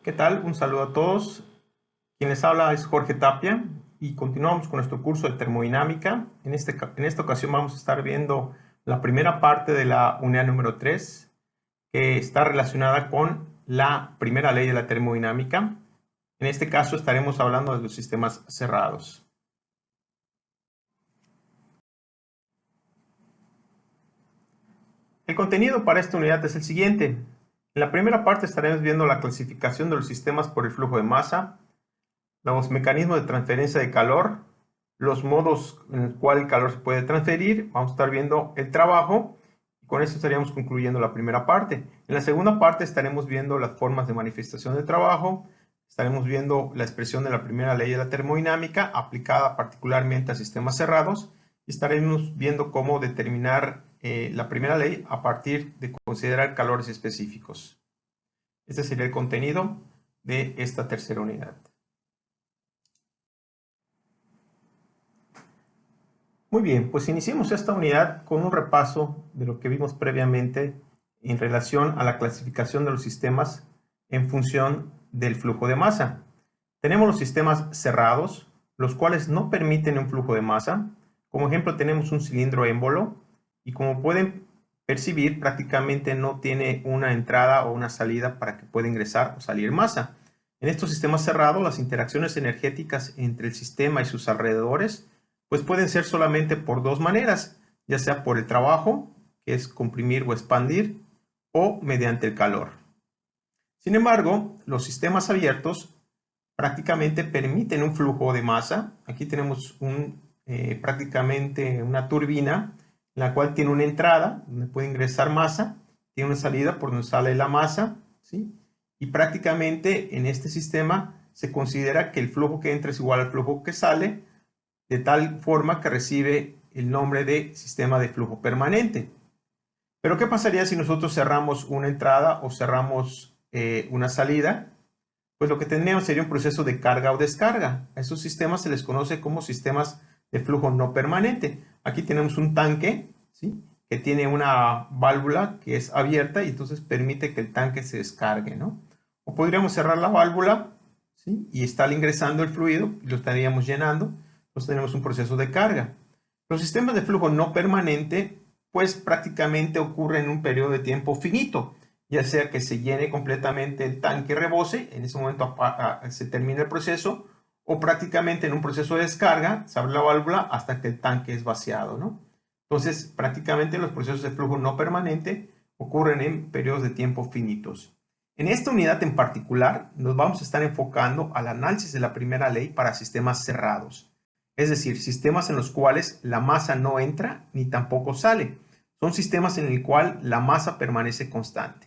¿Qué tal? Un saludo a todos. Quien les habla es Jorge Tapia y continuamos con nuestro curso de termodinámica. En esta ocasión vamos a estar viendo la primera parte de la unidad número 3, que está relacionada con la primera ley de la termodinámica. En este caso estaremos hablando de los sistemas cerrados. El contenido para esta unidad es el siguiente. En la primera parte estaremos viendo la clasificación de los sistemas por el flujo de masa, los mecanismos de transferencia de calor, los modos en los cuales el calor se puede transferir. Vamos a estar viendo el trabajo y con esto estaríamos concluyendo la primera parte. En la segunda parte estaremos viendo las formas de manifestación del trabajo, estaremos viendo la expresión de la primera ley de la termodinámica aplicada particularmente a sistemas cerrados y estaremos viendo cómo determinar la primera ley a partir de considerar calores específicos. Este sería el contenido de esta tercera unidad. Muy bien, pues iniciemos esta unidad con un repaso de lo que vimos previamente en relación a la clasificación de los sistemas en función del flujo de masa. Tenemos los sistemas cerrados, los cuales no permiten un flujo de masa. Como ejemplo tenemos un cilindro émbolo y como pueden percibir prácticamente no tiene una entrada o una salida para que pueda ingresar o salir masa. En estos sistemas cerrados las interacciones energéticas entre el sistema y sus alrededores pues pueden ser solamente por dos maneras, ya sea por el trabajo, que es comprimir o expandir, o mediante el calor. Sin embargo, los sistemas abiertos prácticamente permiten un flujo de masa. Aquí tenemos prácticamente una turbina, la cual tiene una entrada donde puede ingresar masa, tiene una salida por donde sale la masa, ¿sí? Y prácticamente en este sistema se considera que el flujo que entra es igual al flujo que sale, de tal forma que recibe el nombre de sistema de flujo permanente. Pero ¿qué pasaría si nosotros cerramos una entrada o cerramos una salida? Pues lo que tendríamos sería un proceso de carga o descarga. A esos sistemas se les conoce como sistemas de flujo no permanente. Aquí tenemos un tanque, ¿sí?, que tiene una válvula que es abierta y entonces permite que el tanque se descargue, ¿no? O podríamos cerrar la válvula, ¿sí?, y estar ingresando el fluido y lo estaríamos llenando. Entonces tenemos un proceso de carga. Los sistemas de flujo no permanente pues prácticamente ocurren en un periodo de tiempo finito, ya sea que se llene completamente el tanque, rebose, en ese momento se termina el proceso, o prácticamente en un proceso de descarga se abre la válvula hasta que el tanque es vaciado, ¿no? Entonces prácticamente los procesos de flujo no permanente ocurren en periodos de tiempo finitos. En esta unidad en particular nos vamos a estar enfocando al análisis de la primera ley para sistemas cerrados. Es decir, sistemas en los cuales la masa no entra ni tampoco sale. Son sistemas en el cual la masa permanece constante.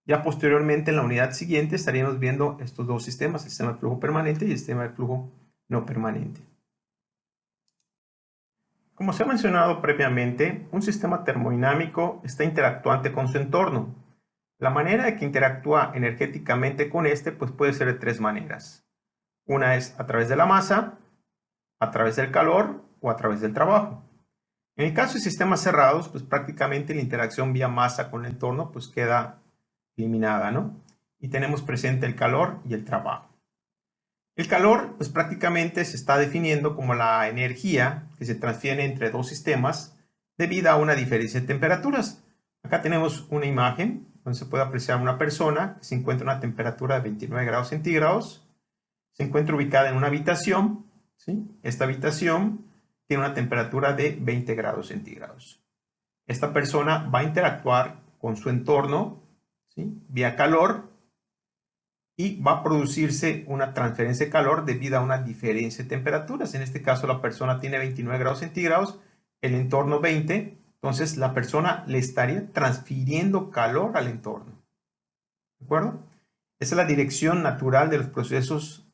Ya posteriormente, en la unidad siguiente, estaríamos viendo estos dos sistemas, el sistema de flujo permanente y el sistema de flujo no permanente. Como se ha mencionado previamente, un sistema termodinámico está interactuante con su entorno. La manera de que interactúa energéticamente con este pues puede ser de tres maneras. Una es a través de la masa, a través del calor o a través del trabajo. En el caso de sistemas cerrados, pues prácticamente la interacción vía masa con el entorno pues queda eliminada, ¿no? Y tenemos presente el calor y el trabajo. El calor pues prácticamente se está definiendo como la energía que se transfiere entre dos sistemas debido a una diferencia de temperaturas. Acá tenemos una imagen donde se puede apreciar una persona que se encuentra a una temperatura de 29 grados centígrados, se encuentra ubicada en una habitación, ¿sí? Esta habitación tiene una temperatura de 20 grados centígrados. Esta persona va a interactuar con su entorno, ¿sí?, vía calor y va a producirse una transferencia de calor debido a una diferencia de temperaturas. En este caso la persona tiene 29 grados centígrados, el entorno 20, entonces la persona le estaría transfiriendo calor al entorno. ¿De acuerdo? Esa es la dirección natural de los procesos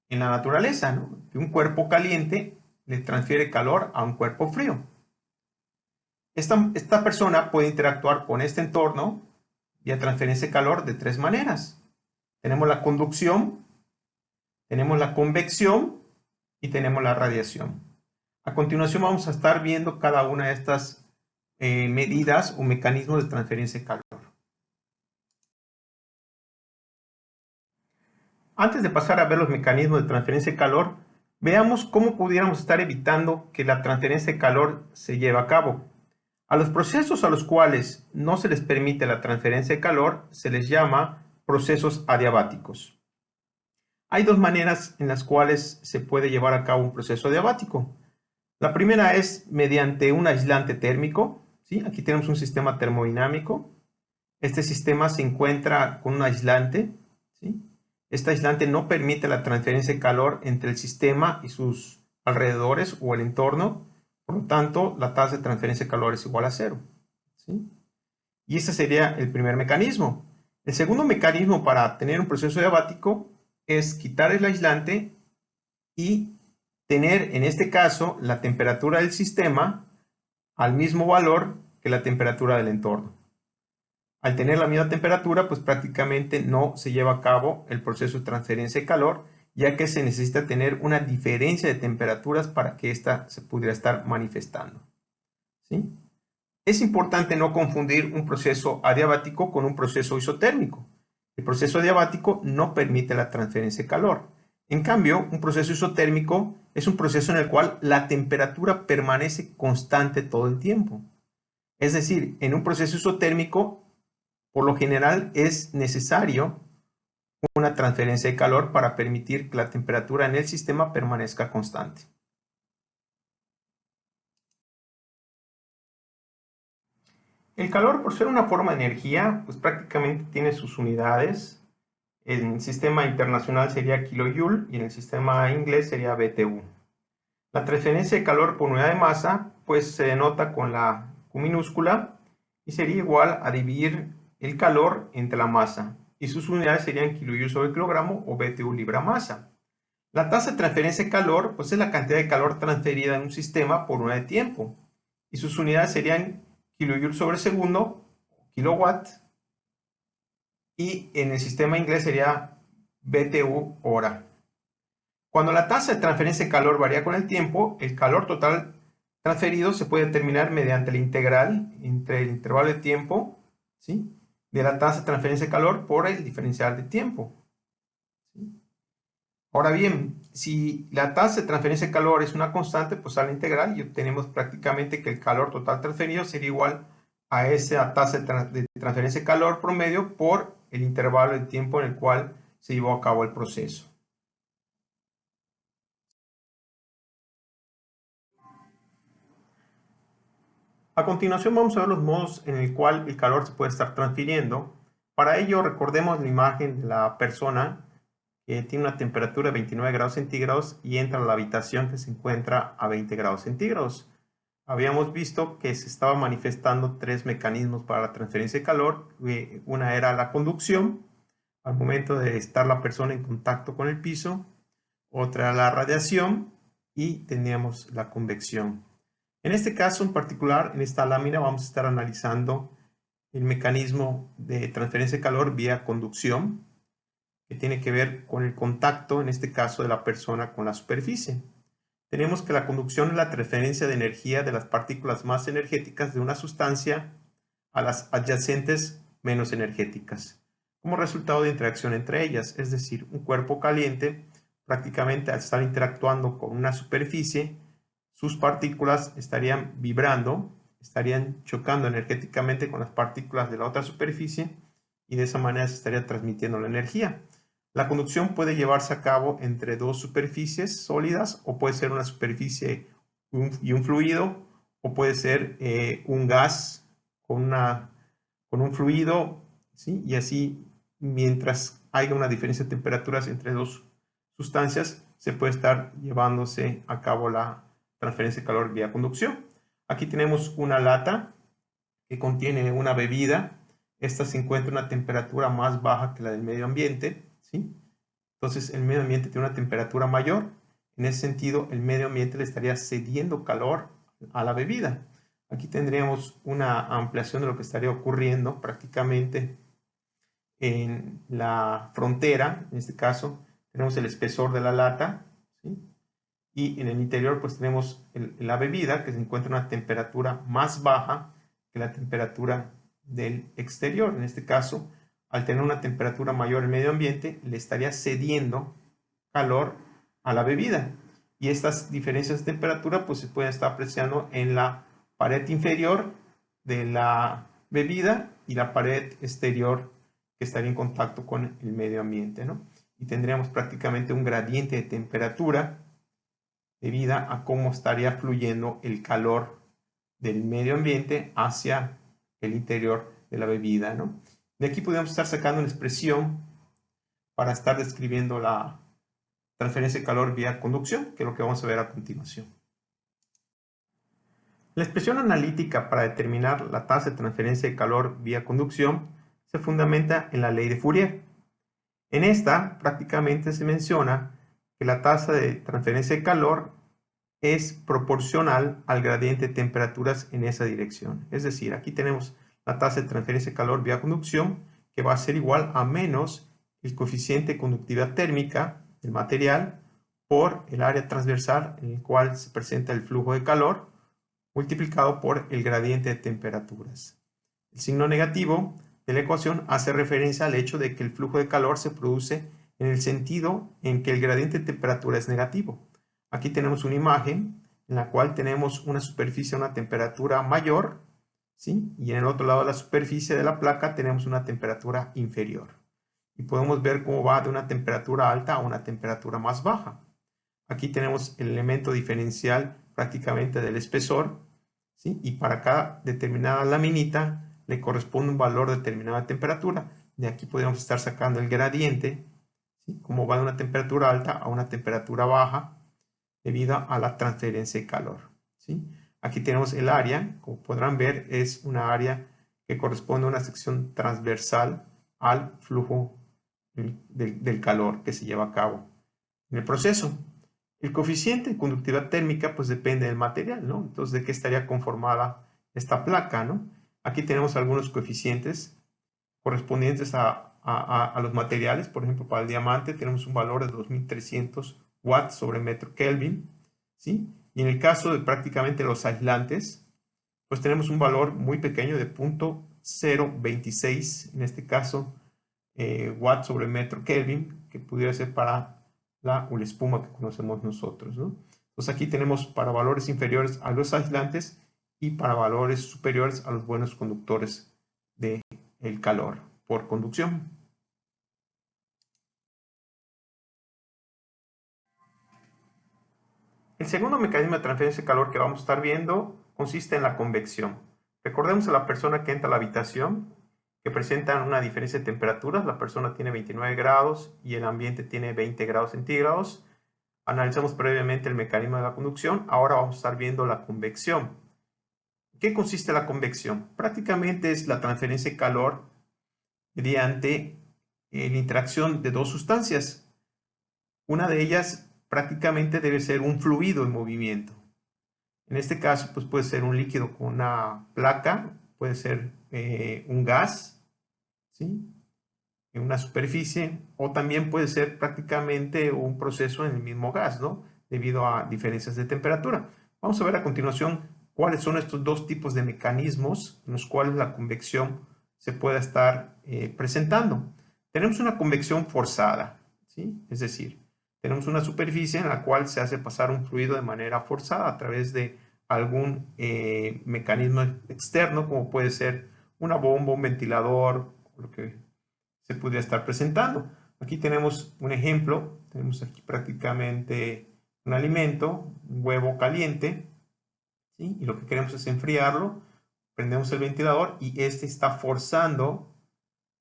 en la naturaleza, ¿no? Que un cuerpo caliente le transfiere calor a un cuerpo frío. Esta persona puede interactuar con este entorno vía transferencia de calor de tres maneras. Tenemos la conducción, tenemos la convección y tenemos la radiación. A continuación vamos a estar viendo cada una de estas medidas o mecanismos de transferencia de calor. Antes de pasar a ver los mecanismos de transferencia de calor, veamos cómo pudiéramos estar evitando que la transferencia de calor se lleve a cabo. A los procesos a los cuales no se les permite la transferencia de calor se les llama procesos adiabáticos. Hay dos maneras en las cuales se puede llevar a cabo un proceso adiabático. La primera es mediante un aislante térmico, ¿sí? Aquí tenemos un sistema termodinámico. Este sistema se encuentra con un aislante, ¿sí? Este aislante no permite la transferencia de calor entre el sistema y sus alrededores o el entorno. Por lo tanto, la tasa de transferencia de calor es igual a cero, ¿sí? Y ese sería el primer mecanismo. El segundo mecanismo para tener un proceso adiabático es quitar el aislante y tener, en este caso, la temperatura del sistema al mismo valor que la temperatura del entorno. Al tener la misma temperatura, pues prácticamente no se lleva a cabo el proceso de transferencia de calor, ya que se necesita tener una diferencia de temperaturas para que ésta se pudiera estar manifestando, ¿sí? Es importante no confundir un proceso adiabático con un proceso isotérmico. El proceso adiabático no permite la transferencia de calor. En cambio, un proceso isotérmico es un proceso en el cual la temperatura permanece constante todo el tiempo. Es decir, en un proceso isotérmico, por lo general es necesario una transferencia de calor para permitir que la temperatura en el sistema permanezca constante. El calor, por ser una forma de energía, pues prácticamente tiene sus unidades. En el sistema internacional sería kilojoule y en el sistema inglés sería BTU. La transferencia de calor por unidad de masa pues se denota con la Q minúscula y sería igual a dividir el calor entre la masa y sus unidades serían kilojoule sobre kilogramo o BTU libra masa. La tasa de transferencia de calor pues es la cantidad de calor transferida en un sistema por unidad de tiempo y sus unidades serían kilojoule sobre segundo, kilowatt, y en el sistema inglés sería BTU hora. Cuando la tasa de transferencia de calor varía con el tiempo, el calor total transferido se puede determinar mediante la integral entre el intervalo de tiempo, ¿sí?, de la tasa de transferencia de calor por el diferencial de tiempo, ¿sí? Ahora bien, si la tasa de transferencia de calor es una constante, pues a la integral y obtenemos prácticamente que el calor total transferido sería igual a esa tasa de transferencia de calor promedio por el intervalo de tiempo en el cual se llevó a cabo el proceso. A continuación vamos a ver los modos en el cual el calor se puede estar transfiriendo. Para ello recordemos la imagen de la persona que tiene una temperatura de 29 grados centígrados y entra a la habitación que se encuentra a 20 grados centígrados. Habíamos visto que se estaban manifestando tres mecanismos para la transferencia de calor. Una era la conducción, al momento de estar la persona en contacto con el piso. Otra la radiación y teníamos la convección. En este caso en particular, en esta lámina vamos a estar analizando el mecanismo de transferencia de calor vía conducción, que tiene que ver con el contacto, en este caso de la persona con la superficie. Tenemos que la conducción es la transferencia de energía de las partículas más energéticas de una sustancia a las adyacentes menos energéticas, como resultado de interacción entre ellas, es decir, un cuerpo caliente prácticamente al estar interactuando con una superficie, sus partículas estarían vibrando, estarían chocando energéticamente con las partículas de la otra superficie y de esa manera se estaría transmitiendo la energía. La conducción puede llevarse a cabo entre dos superficies sólidas o puede ser una superficie y un fluido o puede ser un gas con un fluido, ¿sí? Y así mientras haya una diferencia de temperaturas entre dos sustancias se puede estar llevándose a cabo la transferencia de calor vía conducción. Aquí tenemos una lata que contiene una bebida. Esta se encuentra a una temperatura más baja que la del medio ambiente, ¿sí? Entonces el medio ambiente tiene una temperatura mayor. En ese sentido, el medio ambiente le estaría cediendo calor a la bebida. Aquí tendríamos una ampliación de lo que estaría ocurriendo prácticamente en la frontera. En este caso, tenemos el espesor de la lata, ¿sí? Y en el interior pues tenemos la bebida que se encuentra a una temperatura más baja que la temperatura del exterior. En este caso al tener una temperatura mayor el medio ambiente, le estaría cediendo calor a la bebida. Y estas diferencias de temperatura pues se pueden estar apreciando en la pared inferior de la bebida y la pared exterior que estaría en contacto con el medio ambiente, ¿no? Y tendríamos prácticamente un gradiente de temperatura debido a cómo estaría fluyendo el calor del medio ambiente hacia el interior de la bebida, ¿no? De aquí podemos estar sacando una expresión para estar describiendo la transferencia de calor vía conducción, que es lo que vamos a ver a continuación. La expresión analítica para determinar la tasa de transferencia de calor vía conducción se fundamenta en la ley de Fourier. En esta prácticamente se menciona que la tasa de transferencia de calor es proporcional al gradiente de temperaturas en esa dirección. Es decir, aquí tenemos la tasa de transferencia de calor vía conducción, que va a ser igual a menos el coeficiente de conductividad térmica del material por el área transversal en el cual se presenta el flujo de calor, multiplicado por el gradiente de temperaturas. El signo negativo de la ecuación hace referencia al hecho de que el flujo de calor se produce en el sentido en que el gradiente de temperatura es negativo. Aquí tenemos una imagen en la cual tenemos una superficie a una temperatura mayor, ¿sí? Y en el otro lado de la superficie de la placa tenemos una temperatura inferior. Y podemos ver cómo va de una temperatura alta a una temperatura más baja. Aquí tenemos el elemento diferencial prácticamente del espesor, ¿sí? Y para cada determinada laminita le corresponde un valor determinado de temperatura. De aquí podemos estar sacando el gradiente, ¿sí? Cómo va de una temperatura alta a una temperatura baja debido a la transferencia de calor, ¿sí? Aquí tenemos el área, como podrán ver, es una área que corresponde a una sección transversal al flujo del calor que se lleva a cabo en el proceso. El coeficiente de conductividad térmica pues depende del material, ¿no? Entonces, ¿de qué estaría conformada esta placa, ¿no? Aquí tenemos algunos coeficientes correspondientes a los materiales. Por ejemplo, para el diamante tenemos un valor de 2300 watts sobre metro Kelvin, ¿sí? Y en el caso de prácticamente los aislantes, pues tenemos un valor muy pequeño de 0.026, en este caso, watts sobre metro Kelvin, que pudiera ser para la espuma que conocemos nosotros, ¿no? Entonces aquí tenemos para valores inferiores a los aislantes y para valores superiores a los buenos conductores del calor por conducción. El segundo mecanismo de transferencia de calor que vamos a estar viendo consiste en la convección. Recordemos a la persona que entra a la habitación, que presentan una diferencia de temperaturas. La persona tiene 29 grados y el ambiente tiene 20 grados centígrados. Analizamos previamente el mecanismo de la conducción. Ahora vamos a estar viendo la convección. ¿En qué consiste la convección? Prácticamente es la transferencia de calor mediante la interacción de dos sustancias. Una de ellas prácticamente debe ser un fluido en movimiento. En este caso, pues puede ser un líquido con una placa, puede ser un gas, ¿sí? En una superficie, o también puede ser prácticamente un proceso en el mismo gas, ¿no? Debido a diferencias de temperatura. Vamos a ver a continuación cuáles son estos dos tipos de mecanismos en los cuales la convección se puede estar presentando. Tenemos una convección forzada, ¿sí? Es decir, tenemos una superficie en la cual se hace pasar un fluido de manera forzada a través de algún mecanismo externo, como puede ser una bomba, un ventilador, lo que se pudiera estar presentando. Aquí tenemos un ejemplo, tenemos aquí prácticamente un alimento, un huevo caliente, ¿sí? Y lo que queremos es enfriarlo, prendemos el ventilador y este está forzando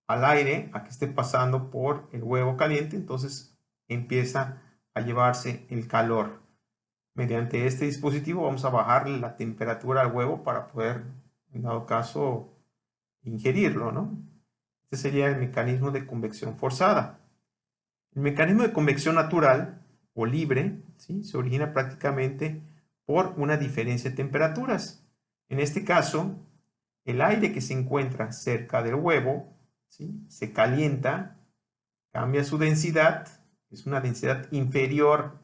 al aire a que esté pasando por el huevo caliente, entonces empieza a llevarse el calor. Mediante este dispositivo vamos a bajarle la temperatura al huevo para poder, en dado caso, ingerirlo, ¿no? Este sería el mecanismo de convección forzada. El mecanismo de convección natural o libre, ¿sí? Se origina prácticamente por una diferencia de temperaturas. En este caso, el aire que se encuentra cerca del huevo, ¿sí? Se calienta, cambia su densidad, es una densidad inferior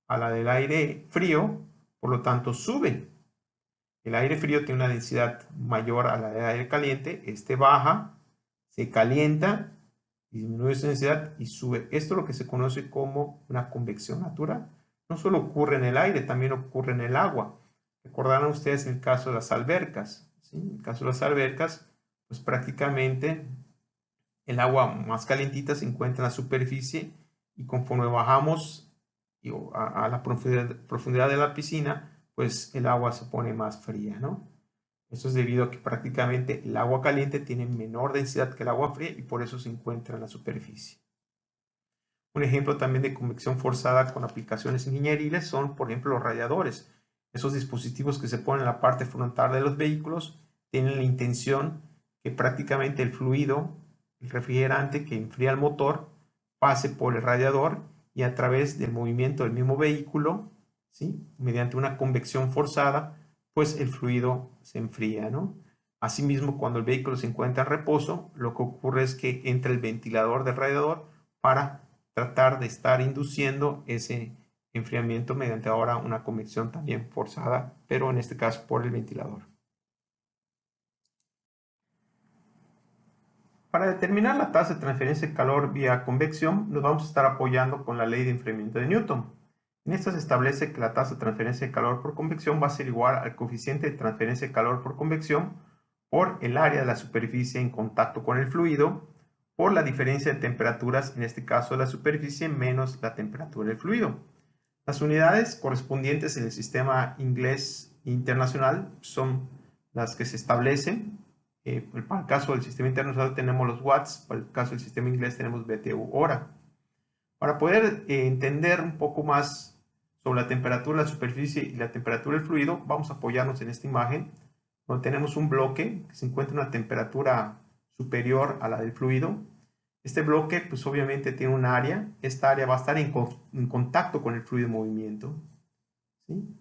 a la del aire frío, por lo tanto sube. El aire frío tiene una densidad mayor a la del aire caliente, este baja, se calienta, disminuye su densidad y sube. Esto es lo que se conoce como una convección natural. No solo ocurre en el aire, también ocurre en el agua. Recordarán ustedes en el caso de las albercas, ¿sí? En el caso de las albercas, pues prácticamente el agua más calientita se encuentra en la superficie y conforme bajamos a la profundidad de la piscina, pues el agua se pone más fría, ¿no? Esto es debido a que prácticamente el agua caliente tiene menor densidad que el agua fría y por eso se encuentra en la superficie. Un ejemplo también de convección forzada con aplicaciones ingenieriles son, por ejemplo, los radiadores. Esos dispositivos que se ponen en la parte frontal de los vehículos tienen la intención que prácticamente el fluido, el refrigerante que enfría el motor, pase por el radiador y a través del movimiento del mismo vehículo, ¿sí? Mediante una convección forzada, pues el fluido se enfría, ¿no? Asimismo, cuando el vehículo se encuentra en reposo, lo que ocurre es que entra el ventilador del radiador para tratar de estar induciendo ese enfriamiento mediante ahora una convección también forzada, pero en este caso por el ventilador. Para determinar la tasa de transferencia de calor vía convección, nos vamos a estar apoyando con la ley de enfriamiento de Newton. En esta se establece que la tasa de transferencia de calor por convección va a ser igual al coeficiente de transferencia de calor por convección por el área de la superficie en contacto con el fluido, por la diferencia de temperaturas, en este caso de la superficie, menos la temperatura del fluido. Las unidades correspondientes en el sistema inglés internacional son las que se establecen. Para el caso del sistema internacional tenemos los watts, para el caso del sistema inglés tenemos BTU hora. Para poder entender un poco más sobre la temperatura de la superficie y la temperatura del fluido, vamos a apoyarnos en esta imagen, donde tenemos un bloque que se encuentra a una temperatura superior a la del fluido. Este bloque, pues obviamente tiene un área. Esta área va a estar en contacto con el fluido en movimiento, ¿sí?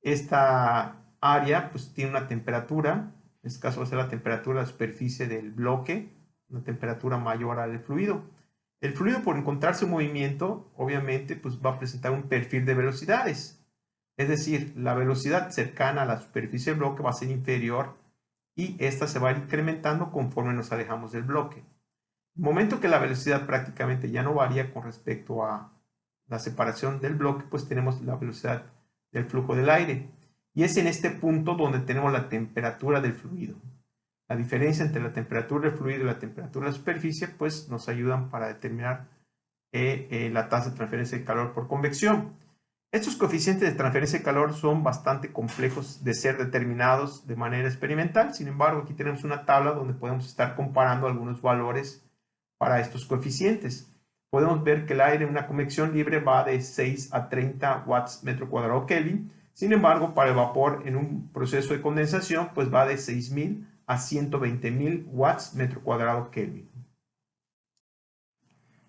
Esta área, pues tiene una temperatura. En este caso va a ser la temperatura de la superficie del bloque, una temperatura mayor al fluido. El fluido, por encontrarse en movimiento, obviamente, pues va a presentar un perfil de velocidades. Es decir, la velocidad cercana a la superficie del bloque va a ser inferior y esta se va a ir incrementando conforme nos alejamos del bloque. El momento que la velocidad prácticamente ya no varía con respecto a la separación del bloque, pues tenemos la velocidad del flujo del aire. Y es en este punto donde tenemos la temperatura del fluido. La diferencia entre la temperatura del fluido y la temperatura de la superficie, pues nos ayudan para determinar la tasa de transferencia de calor por convección. Estos coeficientes de transferencia de calor son bastante complejos de ser determinados de manera experimental. Sin embargo, aquí tenemos una tabla donde podemos estar comparando algunos valores para estos coeficientes. Podemos ver que el aire en una convección libre va de 6 a 30 watts metro cuadrado Kelvin. Sin embargo, para el vapor en un proceso de condensación, pues va de 6,000 a 120,000 watts metro cuadrado Kelvin.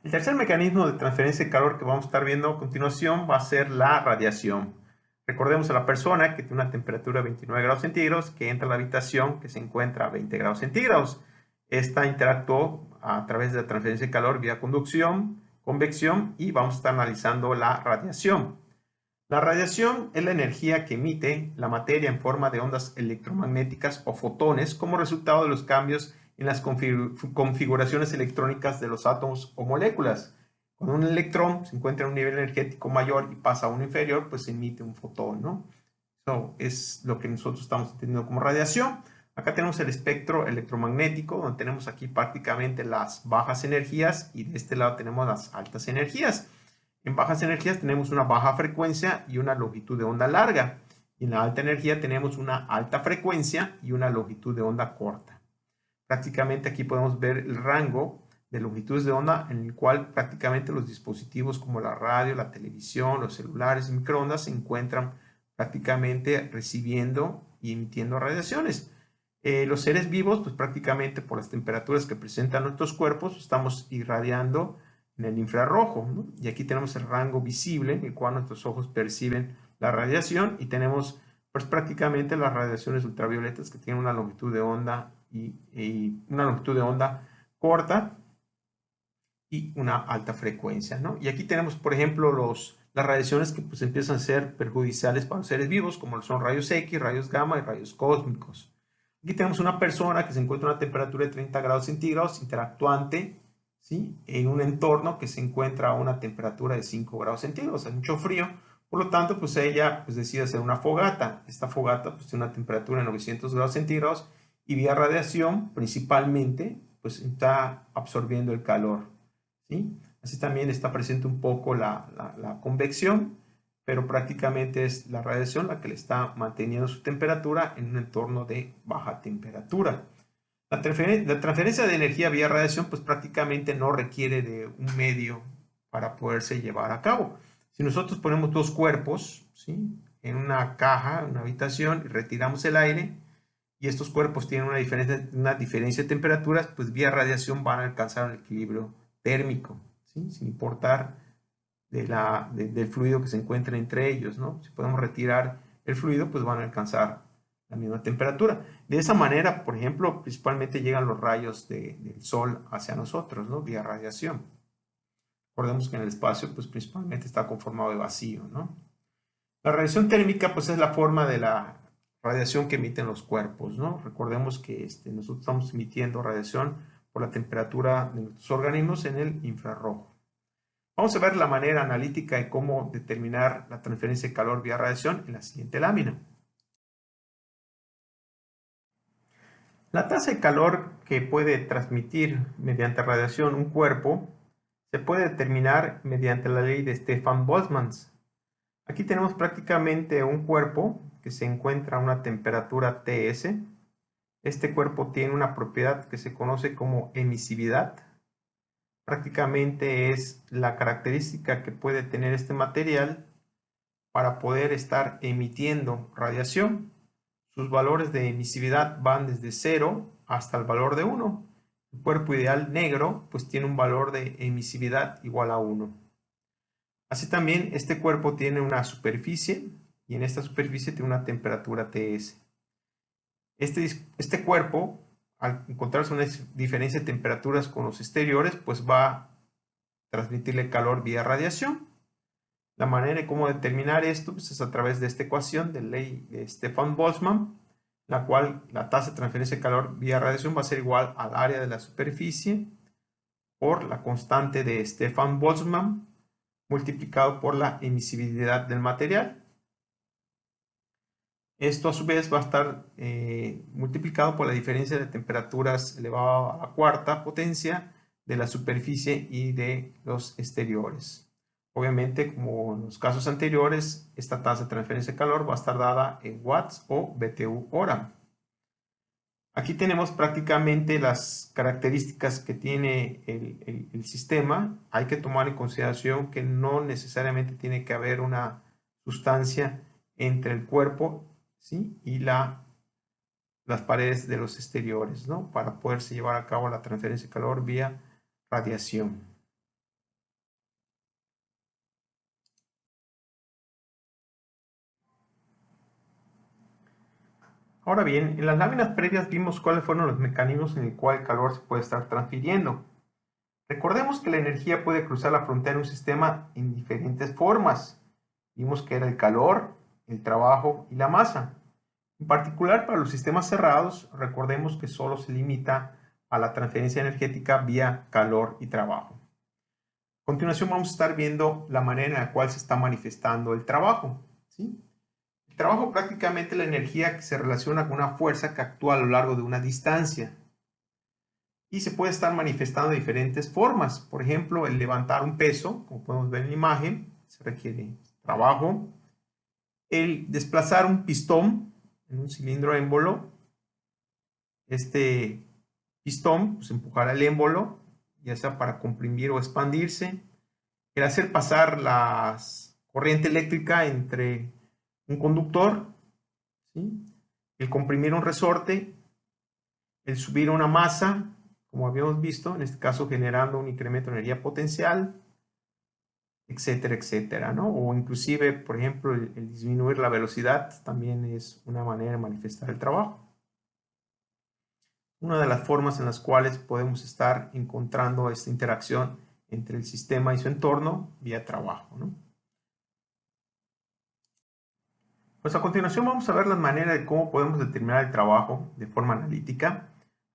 El tercer mecanismo de transferencia de calor que vamos a estar viendo a continuación va a ser la radiación. Recordemos a la persona que tiene una temperatura de 29 grados centígrados, que entra a la habitación que se encuentra a 20 grados centígrados. Esta interactuó a través de la transferencia de calor vía conducción, convección y vamos a estar analizando la radiación. La radiación es la energía que emite la materia en forma de ondas electromagnéticas o fotones como resultado de los cambios en las configuraciones electrónicas de los átomos o moléculas. Cuando un electrón se encuentra en un nivel energético mayor y pasa a uno inferior, pues se emite un fotón, ¿no? Eso es lo que nosotros estamos entendiendo como radiación. Acá tenemos el espectro electromagnético, donde tenemos aquí prácticamente las bajas energías y de este lado tenemos las altas energías. En bajas energías tenemos una baja frecuencia y una longitud de onda larga. Y en la alta energía tenemos una alta frecuencia y una longitud de onda corta. Prácticamente aquí podemos ver el rango de longitudes de onda en el cual prácticamente los dispositivos como la radio, la televisión, los celulares y microondas se encuentran prácticamente recibiendo y emitiendo radiaciones. Los seres vivos, pues prácticamente por las temperaturas que presentan nuestros cuerpos, estamos irradiando en el infrarrojo, ¿no? Y aquí tenemos el rango visible en el cual nuestros ojos perciben la radiación y tenemos pues prácticamente las radiaciones ultravioletas que tienen una longitud de onda y una longitud de onda corta y una alta frecuencia, ¿no? Y aquí tenemos, por ejemplo, las radiaciones que pues empiezan a ser perjudiciales para los seres vivos, como son rayos X, rayos gamma y rayos cósmicos. Aquí tenemos una persona que se encuentra a una temperatura de 30 grados centígrados, interactuante, ¿sí?, en un entorno que se encuentra a una temperatura de 5 grados centígrados, hay mucho frío. Por lo tanto, pues ella pues, decide hacer una fogata. Esta fogata pues, tiene una temperatura de 900 grados centígrados y vía radiación principalmente pues, está absorbiendo el calor, ¿sí? Así también está presente un poco la convección, pero prácticamente es la radiación la que le está manteniendo su temperatura en un entorno de baja temperatura. La transferencia de energía vía radiación pues prácticamente no requiere de un medio para poderse llevar a cabo. Si nosotros ponemos dos cuerpos, ¿sí?, en una caja, en una habitación, y retiramos el aire, y estos cuerpos tienen una diferencia de temperaturas, pues vía radiación van a alcanzar un equilibrio térmico, ¿sí?, sin importar del fluido que se encuentra entre ellos, ¿no? Si podemos retirar el fluido, pues van a alcanzar la misma temperatura. De esa manera, por ejemplo, principalmente llegan los rayos del sol hacia nosotros, ¿no?, vía radiación. Recordemos que en el espacio, pues principalmente está conformado de vacío, ¿no? La radiación térmica, pues es la forma de la radiación que emiten los cuerpos, ¿no? Recordemos que nosotros estamos emitiendo radiación por la temperatura de nuestros organismos en el infrarrojo. Vamos a ver la manera analítica de cómo determinar la transferencia de calor vía radiación en la siguiente lámina. La tasa de calor que puede transmitir mediante radiación un cuerpo se puede determinar mediante la ley de Stefan-Boltzmann. Aquí tenemos prácticamente un cuerpo que se encuentra a una temperatura Ts. Este cuerpo tiene una propiedad que se conoce como emisividad. Prácticamente es la característica que puede tener este material para poder estar emitiendo radiación. Sus valores de emisividad van desde 0 hasta el valor de 1. El cuerpo ideal negro pues tiene un valor de emisividad igual a 1. Así también este cuerpo tiene una superficie y en esta superficie tiene una temperatura Ts. Este cuerpo, al encontrarse una diferencia de temperaturas con los exteriores, pues va a transmitirle calor vía radiación. La manera de cómo determinar esto pues, es a través de esta ecuación de ley de Stefan-Boltzmann, la cual la tasa de transferencia de calor vía radiación va a ser igual al área de la superficie por la constante de Stefan-Boltzmann multiplicado por la emisividad del material. Esto a su vez va a estar multiplicado por la diferencia de temperaturas elevado a la cuarta potencia de la superficie y de los exteriores. Obviamente, como en los casos anteriores, esta tasa de transferencia de calor va a estar dada en watts o BTU hora. Aquí tenemos prácticamente las características que tiene el sistema. Hay que tomar en consideración que no necesariamente tiene que haber una sustancia entre el cuerpo, ¿sí?, y las paredes de los exteriores, ¿no?, para poderse llevar a cabo la transferencia de calor vía radiación. Ahora bien, en las láminas previas vimos cuáles fueron los mecanismos en el cual el calor se puede estar transfiriendo. Recordemos que la energía puede cruzar la frontera de un sistema en diferentes formas. Vimos que era el calor, el trabajo y la masa. En particular, para los sistemas cerrados, recordemos que solo se limita a la transferencia energética vía calor y trabajo. A continuación vamos a estar viendo la manera en la cual se está manifestando el trabajo, ¿sí? El trabajo prácticamente es la energía que se relaciona con una fuerza que actúa a lo largo de una distancia y se puede estar manifestando de diferentes formas. Por ejemplo, el levantar un peso, como podemos ver en la imagen, se requiere trabajo. El desplazar un pistón en un cilindro émbolo, este pistón pues, empujará el émbolo, ya sea para comprimir o expandirse. El hacer pasar la corriente eléctrica entre un conductor, ¿sí?, el comprimir un resorte, el subir una masa, como habíamos visto, en este caso generando un incremento de energía potencial, etcétera, etcétera, ¿no? O inclusive, por ejemplo, el disminuir la velocidad también es una manera de manifestar el trabajo. Una de las formas en las cuales podemos estar encontrando esta interacción entre el sistema y su entorno vía trabajo, ¿no? Pues a continuación vamos a ver las maneras de cómo podemos determinar el trabajo de forma analítica.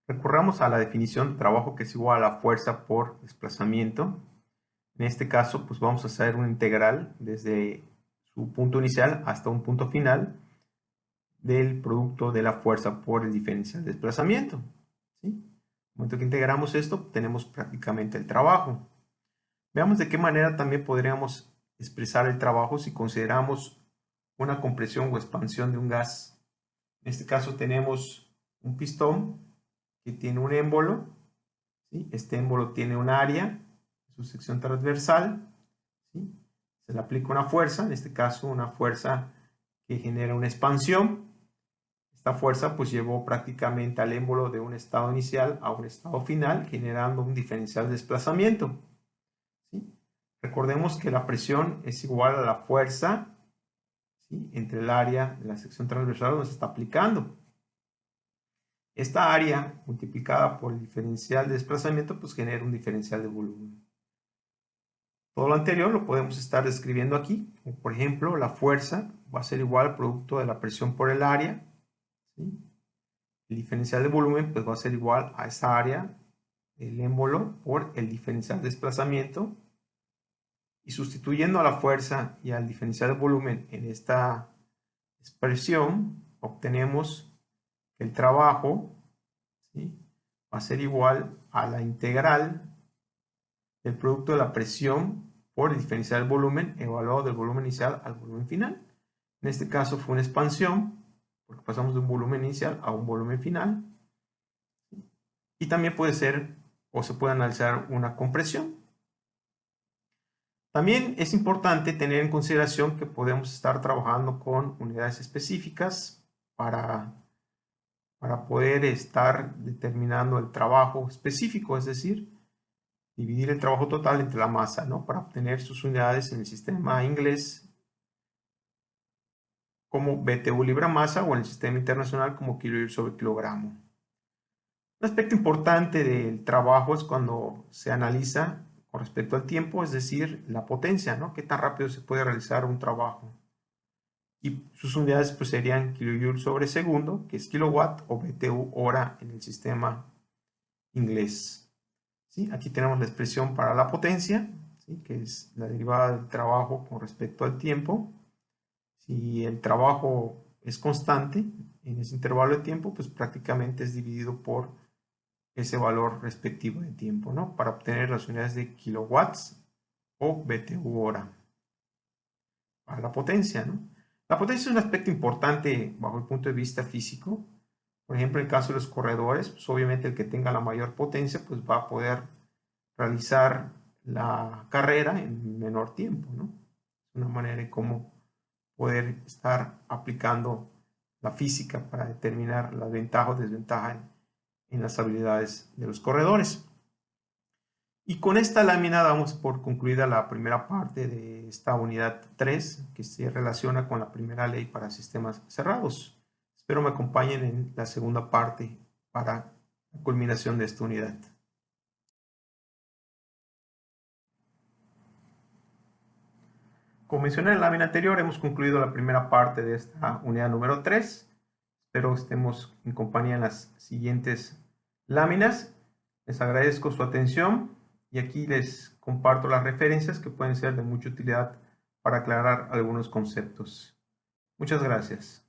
Recurramos a la definición de trabajo, que es igual a la fuerza por desplazamiento. En este caso, pues vamos a hacer una integral desde su punto inicial hasta un punto final del producto de la fuerza por el diferencial de desplazamiento. ¿Sí? En el momento que integramos esto, obtenemos prácticamente el trabajo. Veamos de qué manera también podríamos expresar el trabajo si consideramos una compresión o expansión de un gas. En este caso tenemos un pistón que tiene un émbolo. ¿Sí? Este émbolo tiene un área, su sección transversal. ¿Sí? Se le aplica una fuerza, en este caso una fuerza que genera una expansión. Esta fuerza pues llevó prácticamente al émbolo de un estado inicial a un estado final, generando un diferencial de desplazamiento. ¿Sí? Recordemos que la presión es igual a la fuerza, ¿sí?, entre el área de la sección transversal donde se está aplicando. Esta área multiplicada por el diferencial de desplazamiento pues genera un diferencial de volumen. Todo lo anterior lo podemos estar describiendo aquí. Por ejemplo, la fuerza va a ser igual al producto de la presión por el área. ¿Sí? El diferencial de volumen pues va a ser igual a esa área, el émbolo, por el diferencial de desplazamiento. Y sustituyendo a la fuerza y al diferencial de volumen en esta expresión, obtenemos que el trabajo, ¿sí?, va a ser igual a la integral del producto de la presión por el diferencial del volumen evaluado del volumen inicial al volumen final. En este caso fue una expansión, porque pasamos de un volumen inicial a un volumen final. Y también puede ser, o se puede analizar, una compresión. También es importante tener en consideración que podemos estar trabajando con unidades específicas para poder estar determinando el trabajo específico, es decir, dividir el trabajo total entre la masa, ¿no?, para obtener sus unidades en el sistema inglés como BTU libra masa o en el sistema internacional como kJ sobre kilogramo. Un aspecto importante del trabajo es cuando se analiza con respecto al tiempo, es decir, la potencia, ¿no?, qué tan rápido se puede realizar un trabajo. Y sus unidades pues serían kJ sobre segundo, que es kilowatt, o BTU hora en el sistema inglés. ¿Sí? Aquí tenemos la expresión para la potencia, ¿sí?, que es la derivada del trabajo con respecto al tiempo. Si el trabajo es constante en ese intervalo de tiempo, pues prácticamente es dividido por ese valor respectivo de tiempo, ¿no?, para obtener las unidades de kilowatts o BTU hora. Para la potencia, ¿no? La potencia es un aspecto importante bajo el punto de vista físico. Por ejemplo, en el caso de los corredores, pues obviamente el que tenga la mayor potencia pues va a poder realizar la carrera en menor tiempo, ¿no? Es una manera de cómo poder estar aplicando la física para determinar la ventaja o desventaja en las habilidades de los corredores. Y con esta lámina damos por concluida la primera parte de esta unidad 3, que se relaciona con la primera ley para sistemas cerrados. Espero me acompañen en la segunda parte para la culminación de esta unidad. Como mencioné en la lámina anterior, hemos concluido la primera parte de esta unidad número 3. Espero estemos en compañía en las siguientes láminas. Les agradezco su atención y aquí les comparto las referencias que pueden ser de mucha utilidad para aclarar algunos conceptos. Muchas gracias.